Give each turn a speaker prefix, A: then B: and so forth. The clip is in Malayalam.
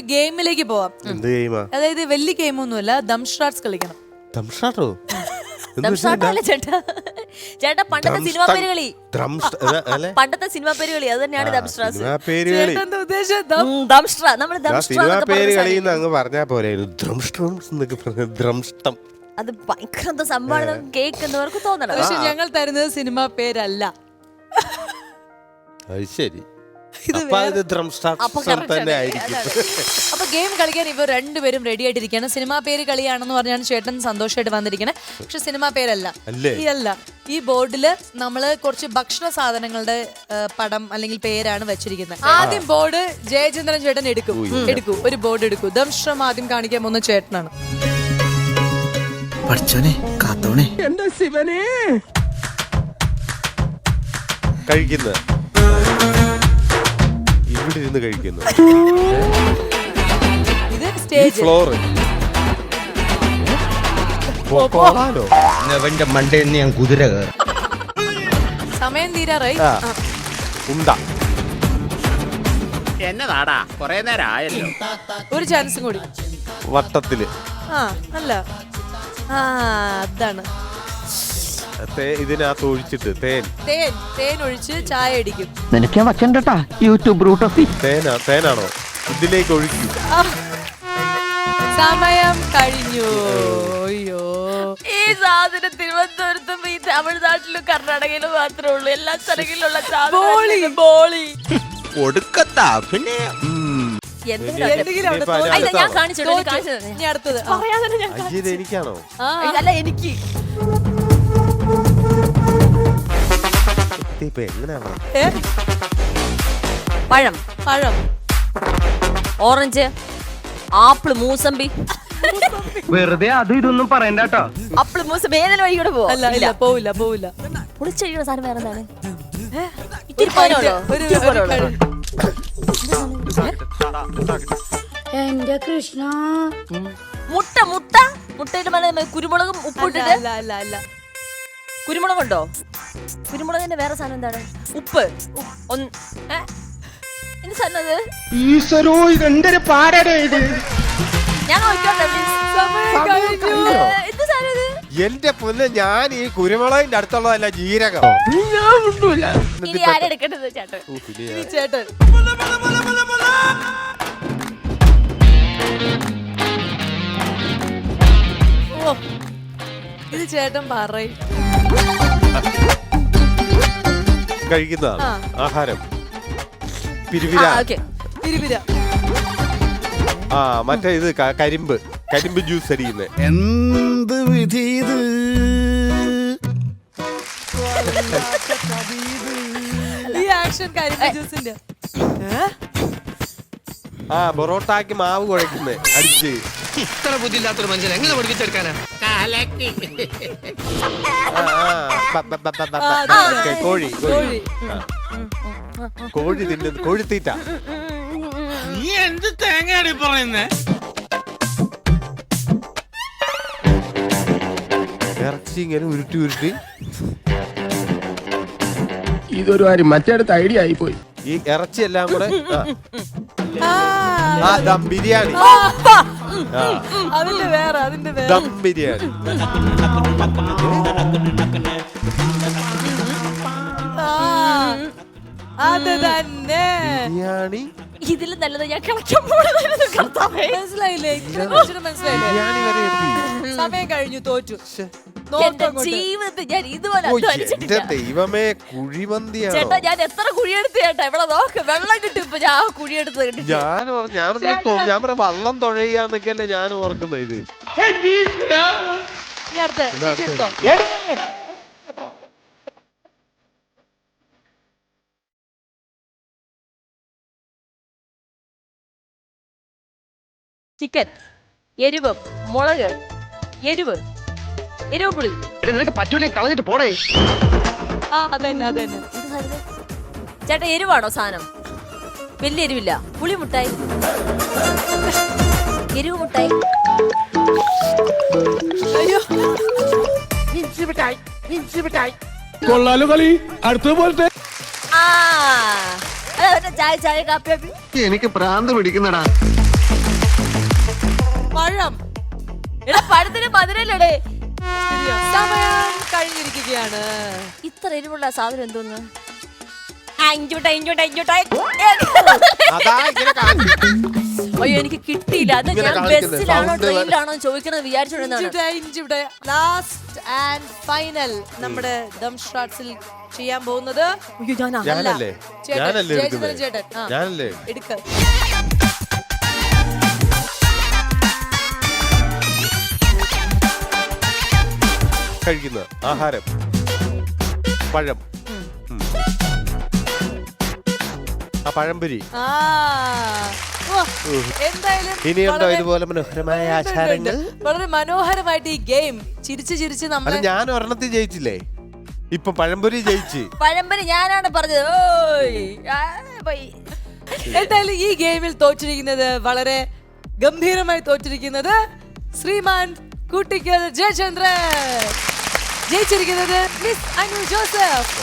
A: നമുക്കൊരു ഗെയിമിലേക്ക് പോവാം.
B: എന്ത് ഗെയിമാ?
A: അതായത് വലിയ ഗെയിമൊന്നുമല്ല, ദംഷ്ട്രാറ്റ്സ് കളിക്കണം.
B: ദംഷ്ട്രാറ്റോ?
C: ചേട്ടാ പണ്ടത്തെ സിനിമ പേര് കളി, പണ്ടത്തെ സിനിമ പേര് കളി, അത് തന്നെയാണ് ദംഷ്ട്രാസ്.
B: സിനിമ പേര് കളി അങ്ങ് പറഞ്ഞാ പോലെ.
C: അത് ഭയങ്കര സംഭവം കേൾക്കുന്നവർക്ക് തോന്നണം.
A: പക്ഷെ ഞങ്ങൾ തരുന്നത് സിനിമ പേരല്ല.
B: ശരി,
A: അപ്പൊ ഗെയിം കളിക്കാൻ ഇവർ രണ്ടുപേരും റെഡി ആയിട്ടിരിക്കുകയാണ്. സിനിമാ പേര് കളിയാണെന്ന് പറഞ്ഞാണ് ചേട്ടൻ സന്തോഷമായിട്ട് വന്നിരിക്കണേ. പക്ഷെ സിനിമാ പേരല്ല. ഈ ബോർഡില് നമ്മള് കുറച്ച് ഭക്ഷണ സാധനങ്ങളുടെ പടം അല്ലെങ്കിൽ പേരാണ് വെച്ചിരിക്കുന്നത്. ആദ്യം ബോർഡ് ജയചന്ദ്രൻ ചേട്ടൻ എടുക്കൂ. ഒരു ബോർഡ് എടുക്കൂ. ദംഷ്ട്രം ആദ്യം കാണിക്കാൻ പോകുന്ന ചേട്ടനാണ്.
D: എന്റെ ശിവനെ
B: കഴിക്കുന്നത് ഇവിടെ ഇരുന്ന് കഴിക്കുന്നു.
A: ഇത് സ്റ്റേജ്
B: ഫ്ലോർ.
E: മണ്ടേന്ന് ഞാൻ കുതിര കയറി.
A: സമയം തീരാറായി.
B: ഉണ്ട.
F: എന്നതാടാ കൊറേ നേരം ആയല്ലോ.
A: ഒരു ചാൻസും കൂടി.
B: വട്ടത്തില്.
A: അല്ല, അതാണ്
B: ഇതിനകത്ത് ഒഴിച്ചിട്ട്
A: തേൻ ഒഴിച്ച് ചായ അടിക്കും.
D: നിനക്ക് വച്ചണ്ടാ യൂട്യൂബ് ബ്രൂട്ടസി.
B: തേനാണോ? ഇതിലേക്ക് ഒഴിക്കും.
A: സമയം കഴിഞ്ഞു. അയ്യോ,
C: ഈ സാധനം തിരുവനന്തപുരത്തും ഈ തമിഴ്നാട്ടിലും കർണാടകയിലും മാത്രമേ ഉള്ളൂ. എല്ലാ സ്ഥലങ്ങളിലുള്ള ബോളി
E: ഒടുക്കത്താ. പിന്നെ
C: ഞാൻ കാണിച്ചു.
B: എനിക്കാണോ?
C: അല്ല, എനിക്ക് പഴം, ഓറഞ്ച്, ആപ്പിള്, മൂസമ്പി.
D: വെറുതെ അത് ഇതൊന്നും പറയണ്ട കേട്ടോ.
C: ആപ്പിള്, മൂസമ്പി ഏതെങ്കിലും വഴി കൂടെ
A: പോവില്ല.
C: പൊളിച്ചഴിക്കുന്ന സാധനം വേറെ എന്താണ്?
G: എന്റെ കൃഷ്ണ.
C: മുട്ടയുടെ മേലെ കുരുമുളകും ഉപ്പിട്ടിട്ട്. കുരുമുളകുണ്ടോ? കുരുമുളകിന്റെ വേറെ സാധനം എന്താണ്? ഉപ്പ്. എന്ത് സാധനം?
D: ഈശ്വരോ, ഇതെന്തൊരു പാടേ ഇത്.
C: ഞാൻ എന്ത് സാധനം ഇത്?
B: എന്റെ പൊന്നെ, ഞാൻ ഈ കുരുമുളകിന്റെ അടുത്തുള്ളതല്ല, ജീരകം.
C: ഇനി ആരെടുക്കേണ്ടത്?
A: ചേട്ടൻ. ഇത് ചേട്ടൻ പറയും.
B: കഴിക്കുന്നതാണ് ആഹാരം. പിരിവിര. മറ്റേ ഇത് കരിമ്പ് ജ്യൂസ് അടിക്കുന്നത്.
E: എന്ത് വിധി ഇത്?
A: ഈ ആക്ഷൻ കരിമ്പ് ജ്യൂസിന്റെ.
B: പൊറോട്ടാക്ക് മാവ് കുഴക്കുന്നത് അടിച്ച്.
E: ഇത്ര ബുദ്ധിയില്ലാത്തൊരു മനുഷ്യൻ എങ്ങനെ പഠിപ്പിച്ചെടുക്കാനാ?
B: കോഴി തിന്നുന്നത്, കോഴിത്തീറ്റ.
F: നീ എന്ത് തേങ്ങയാണ് പറയുന്നേ?
B: ഇറച്ചി ഇങ്ങനെ ഉരുട്ടി
D: ഇതൊരു കാര്യം മറ്റേടത്ത് ഐഡിയ ആയിപ്പോയി.
B: ഈ ഇറച്ചി എല്ലാം കൂടെ ദം ബിരിയാണി.
A: അതിന്റെ വേറെ
B: ദം ബിരിയാണി.
A: അത് തന്നെ
B: ബിരിയാണി.
C: ഇതിൽ നല്ലത് ഞാൻ കളിക്കാൻ പോകുന്നത്.
A: മനസ്സിലായില്ലേ?
B: ബിരിയാണി വരെ എത്തി.
A: സമയം കഴിഞ്ഞു, തോറ്റു.
C: ജീവിതത്തിൽ ഞാൻ ഇതുപോലെ
B: ദൈവമേ, കുഴിമന്തിയാണ്.
C: ചേട്ടാ, ഞാൻ എത്ര കുഴിയെടുത്ത് ചേട്ടാ. ഇവിടെ നോക്ക്, വെള്ളം കിട്ടും. ഇപ്പൊ ഞാൻ കുഴിയെടുത്ത്
B: ഞാൻ വള്ളം തുഴയാന്നൊക്കെയല്ലേ ഞാൻ ഓർക്കുന്നത്. ഇത്
C: ചിക്കൻ, എരിവ്, മുളക്, എരിവ് പുളി.
D: നിനക്ക് പറ്റൂലേ, കളഞ്ഞിട്ട് പോടേ.
A: അതന്നെ.
C: ചേട്ടാ, എരിവാണോ സാധനം? വലിയ എരിവില്ല. പുളി മുട്ടായി, എരിവ് മുട്ടായി.
D: കൊള്ളാലോ കളി. അടുത്ത പോലത്തെ
C: ചായ കാപ്പി.
E: എനിക്ക് പ്രാന്ത് പിടിക്കുന്നടാ.
A: പഴം.
C: എടാ പഴത്തിന് മധുരല്ലേ?
A: സമയം കഴിഞ്ഞിരിക്കുകയാണ്.
C: ഇത്ര എരിവുള്ള സാധനം എന്തോന്ന്?
B: അതാ ഇങ്ങനെ
C: അയ്യോ എനിക്ക് കിട്ടിയില്ല. അത്
B: ഇങ്ങനെ
C: ഞാൻ
B: കാണിക്കുന്നത്.
C: ബസ്സിലാണോ
B: Sound
C: ട്രെയിനിലാണോ ചോദിക്കണത് വിചാരിച്ചോണ്ടാണ്.
A: ലാസ്റ്റ് ആൻഡ് ഫൈനൽ നമ്മുടെ ദം ഷോട്ട്സിൽ ചെയ്യാൻ പോകുന്നത്
C: അയ്യോ ഞാനാ
B: ഞാനല്ലേ
A: ചേട്ടൻ,
B: ഞാനല്ലേ
A: ജയചന്ദ്രൻ
B: എടുക്കുന്നത്?
A: ചേട്ടൻ. ആ,
B: ഞാനല്ലേ
A: എടുക്ക്.
B: കഴിക്കുന്ന ആഹാരം പഴം. ആ പഴംപൊരി.
A: ആ, ഓ, എന്തായാലും
B: ഇനിയുണ്ടോ
A: വളരെ-
B: ഇതുപോലെ മനോഹരമായ ആചാരങ്ങൾ?
A: വളരെ മനോഹരമായിട്ട് ഈ ഗെയിം ചിരിച്ച് ചിരിച്ച്
B: അല്ല
A: നമ്മൾ
B: ഞാൻ ഒരെണ്ണത്തിൽ ജയിച്ചില്ലേ, ഇപ്പൊ പഴംപൊരി ജയിച്ച്.
C: പഴമ്പര് ഞാനാണ് പറഞ്ഞത്. ഓയ് ആ, പോയി.
A: എന്തായാലും ഈ ഗെയിമിൽ തോറ്റിരിക്കുന്നത്, വളരെ ഗംഭീരമായി തോറ്റിരിക്കുന്നത് ശ്രീമാൻ കൂട്ടിക്കൽ ജയചന്ദ്രൻ. ജയിച്ചിരിക്കുന്നത് മിസ് അനു ജോസഫ്.